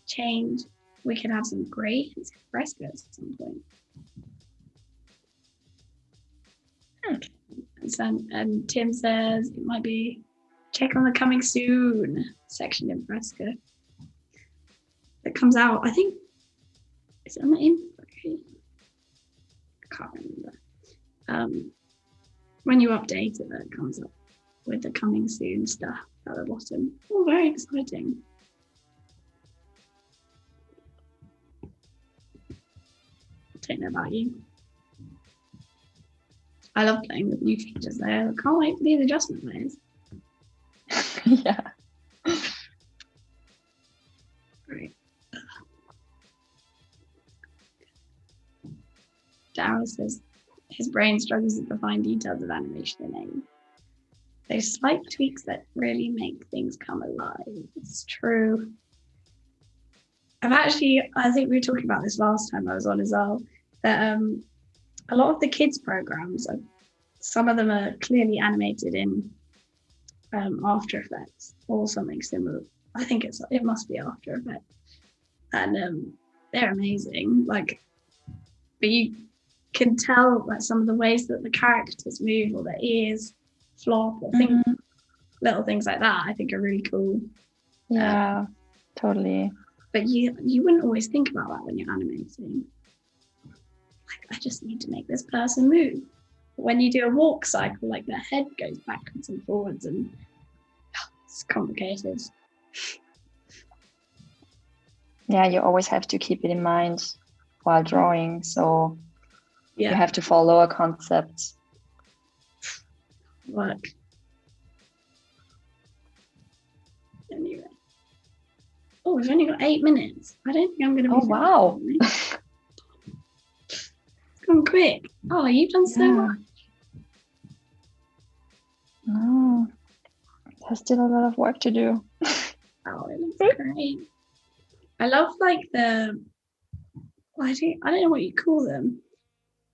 [SPEAKER 1] change? We could have some grey frescoes at some point. And Tim says it might be check on the coming soon section in Fresco. that comes out. I think it's on the info. I can't remember. When you update it, that comes up with the coming soon stuff at the bottom. Oh, very exciting. Don't know about you. I love playing with new features there. I can't wait for these adjustment layers.
[SPEAKER 2] Yeah.
[SPEAKER 1] Great. Darryl says his brain struggles with the fine details of animation in AIM. Those slight tweaks that really make things come alive. It's true. I think we were talking about this last time I was on as well, that a lot of the kids programs, some of them are clearly animated in After Effects or something similar. I think it must be After Effects, and they're amazing. Like, but you can tell that some of the ways that the characters move or their ears flop or little things like that, I think are really cool.
[SPEAKER 2] Yeah, totally.
[SPEAKER 1] But you wouldn't always think about that when you're animating. Like, I just need to make this person move. When you do a walk cycle, like their head goes backwards and forwards, and it's complicated.
[SPEAKER 2] Yeah, you always have to keep it in mind while drawing. So
[SPEAKER 1] Yeah,
[SPEAKER 2] you have to follow a concept.
[SPEAKER 1] work. Anyway. Oh, we've only got 8 minutes. I don't think I'm going to be.
[SPEAKER 2] Oh, wow.
[SPEAKER 1] It's gone quick. Oh, you've done so much.
[SPEAKER 2] No, there's still a lot of work to do.
[SPEAKER 1] Oh, it looks great. I love like I don't know what you call them.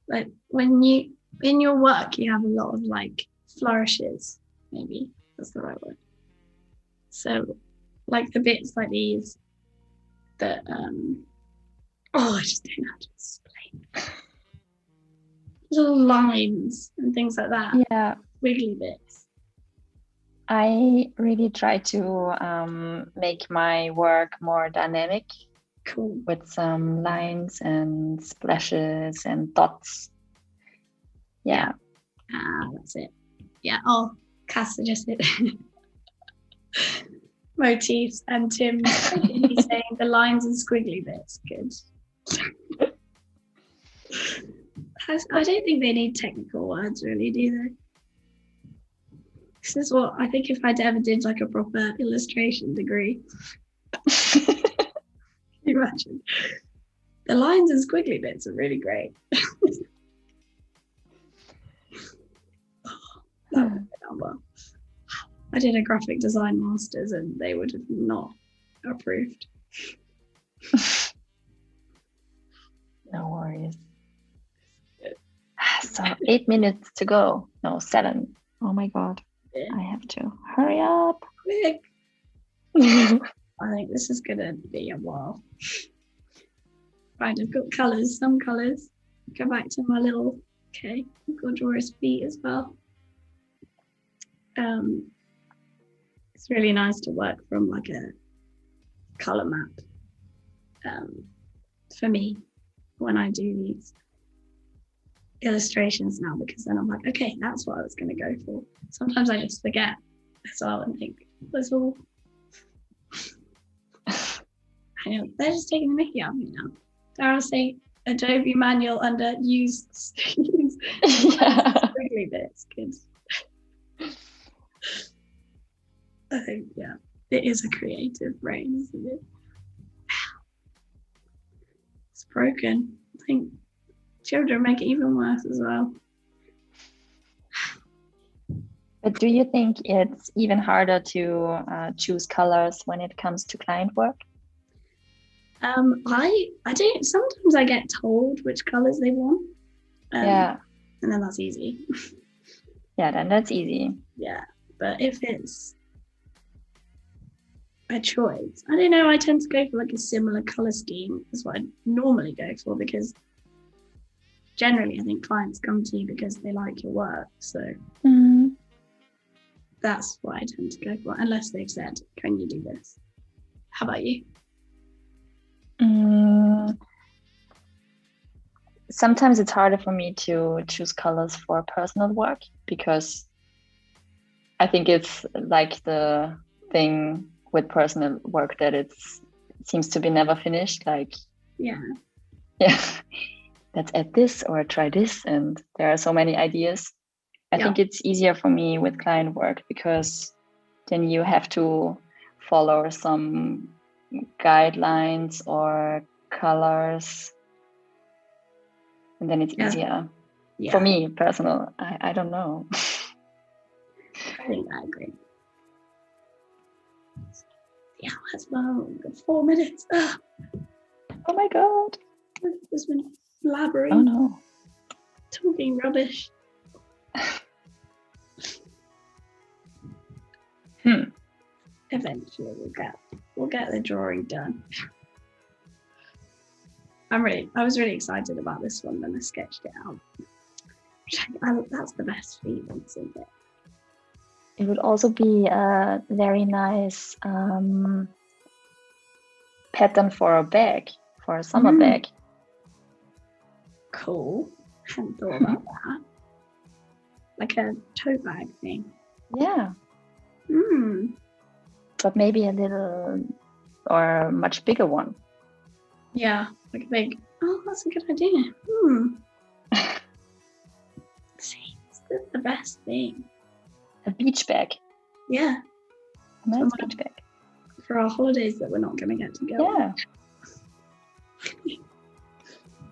[SPEAKER 1] Like when you, in your work, you have a lot of like flourishes, maybe that's the right word. So like the bits like these that, I just don't know how to explain. Little lines and things like that.
[SPEAKER 2] Yeah.
[SPEAKER 1] Wiggly bits.
[SPEAKER 2] I really try to make my work more dynamic.
[SPEAKER 1] Cool.
[SPEAKER 2] With some lines and splashes and dots. Yeah.
[SPEAKER 1] That's it. Yeah. Oh, Cass suggested motifs, and Tim saying the lines and squiggly bits. Good. I don't think they need technical words, really, do they? This is what I think if I'd ever did like a proper illustration degree. Can you imagine? The lines and squiggly bits are really great. That would have done well. I did a graphic design masters and they would have not approved.
[SPEAKER 2] No worries. So 8 minutes to go. No, 7. Oh my God. Yeah. I have to hurry up.
[SPEAKER 1] Quick. I think this is gonna be a while. Right, I've got colours, some colours. Go back to my little, okay, I've got to draw his feet as well. It's really nice to work from like a colour map for me when I do these illustrations now, because then I'm like, okay, that's what I was going to go for. Sometimes I just forget as well and think, that's all. I know, they're just taking the mickey out of me now. I'll say Adobe manual under use squiggly bits, kids. I think, yeah, it is a creative brain, isn't it? It's broken. I think children make it even worse as well.
[SPEAKER 2] But do you think it's even harder to choose colors when it comes to client work?
[SPEAKER 1] I don't. Sometimes I get told which colors they want.
[SPEAKER 2] Yeah,
[SPEAKER 1] and then that's easy.
[SPEAKER 2] Yeah, then that's easy.
[SPEAKER 1] Yeah, but if it's a choice, I don't know. I tend to go for like a similar color scheme as what I normally go for, because generally I think clients come to you because they like your work. So that's what I tend to go for, unless they've said, "Can you do this?" How about you?
[SPEAKER 2] sometimes it's harder for me to choose colors for personal work, because I think it's like the thing with personal work that it seems to be never finished. Like,
[SPEAKER 1] yeah,
[SPEAKER 2] let's add this or try this, and there are so many ideas. I think it's easier for me with client work, because then you have to follow some guidelines or colors, and then it's easier for me personal. I don't know.
[SPEAKER 1] I think I agree. Yeah, as well. 4 minutes. Oh
[SPEAKER 2] my god,
[SPEAKER 1] I've just been blabbering.
[SPEAKER 2] Oh no,
[SPEAKER 1] talking rubbish. Eventually we'll get the drawing done. I was really excited about this one when I sketched it out. That's the best feeling, isn't it?
[SPEAKER 2] It would also be a very nice pattern for a bag, for a summer bag.
[SPEAKER 1] Cool. Hadn't thought about that. Like a tote bag thing.
[SPEAKER 2] Yeah. But maybe a little or a much bigger one.
[SPEAKER 1] Yeah, like a big. Oh, that's a good idea. See, it's the best thing.
[SPEAKER 2] A beach bag.
[SPEAKER 1] Yeah.
[SPEAKER 2] A nice beach bag.
[SPEAKER 1] For our holidays that we're not going to get to go.
[SPEAKER 2] Yeah.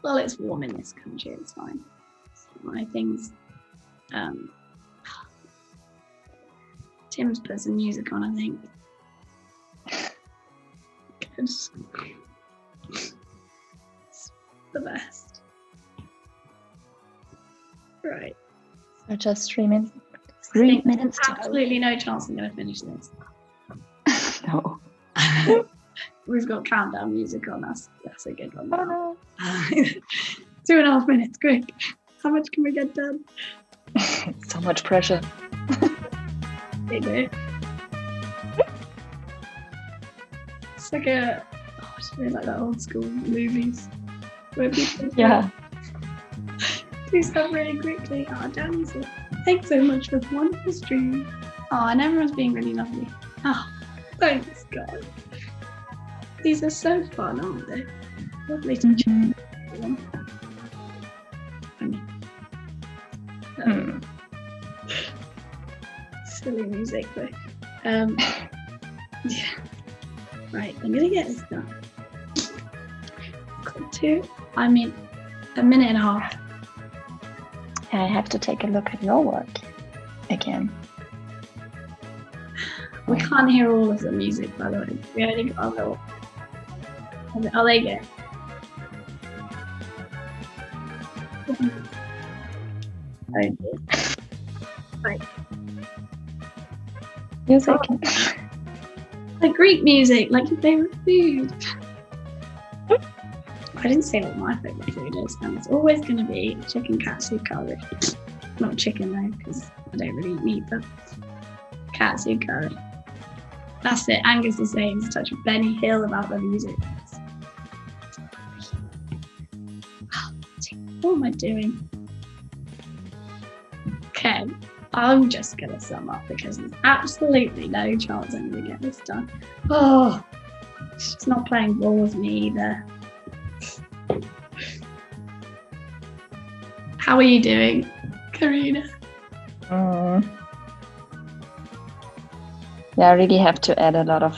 [SPEAKER 1] Well, it's warm in this country. It's fine. My things. Tim's put some music on, I think. Good. It's the best. Right.
[SPEAKER 2] So just 3 minutes. 3 minutes.
[SPEAKER 1] Absolutely no chance I'm going to finish this.
[SPEAKER 2] No.
[SPEAKER 1] We've got countdown music on us. That's a good one.
[SPEAKER 2] Oh no.
[SPEAKER 1] 2.5 minutes. Quick. How much can we get done?
[SPEAKER 2] So much pressure.
[SPEAKER 1] You know. It's like it's really like that old school movies where people do stuff really quickly. Oh, damn it. Thanks so much for the wonderful stream. Oh, and everyone's being really lovely. Oh, thanks, God. These are so fun, aren't they? Lovely to chat with them. Silly music, though. Yeah. Right, I'm gonna get this done. Got a minute and a half.
[SPEAKER 2] I have to take a look at your work again.
[SPEAKER 1] We can't hear all of the music, by the way. We only got a little. Oh, there you go. Oh dear. Right.
[SPEAKER 2] Music.
[SPEAKER 1] Like Greek music, like your favourite food. I didn't say what my favourite food is, and it's always going to be chicken katsu curry. Not chicken though, because I don't really eat meat, but katsu curry. That's it. Angus is saying to touch Benny Hill about the music. What am I doing? Okay, I'm just going to sum up because there's absolutely no chance I'm going to get this done. Oh, she's not playing ball with me either. How are you doing, Carina?
[SPEAKER 2] Yeah, I really have to add a lot of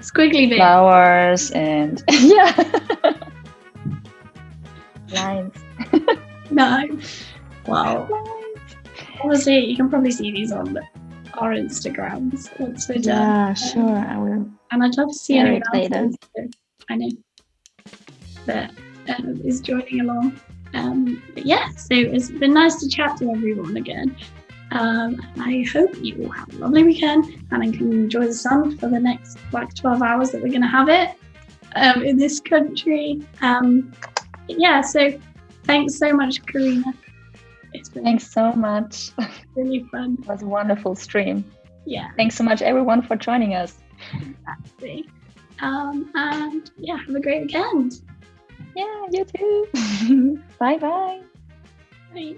[SPEAKER 1] squiggly bits.
[SPEAKER 2] Flowers and lines.
[SPEAKER 1] No. Wow. Obviously, you can probably see these on our Instagrams on Twitter.
[SPEAKER 2] Yeah, sure, I will.
[SPEAKER 1] And I'd love to see anyone else
[SPEAKER 2] later.
[SPEAKER 1] I know that is joining along. But yeah, so it's been nice to chat to everyone again. I hope you all have a lovely weekend and can enjoy the sun for the next 12 hours that we're going to have it in this country. Yeah, so thanks so much, Carina.
[SPEAKER 2] Thanks so much.
[SPEAKER 1] Really fun.
[SPEAKER 2] It was a wonderful stream.
[SPEAKER 1] Yeah.
[SPEAKER 2] Thanks so much, everyone, for joining us.
[SPEAKER 1] Exactly. And yeah, have a great weekend.
[SPEAKER 2] Yeah, you too. Bye-bye.
[SPEAKER 1] Bye.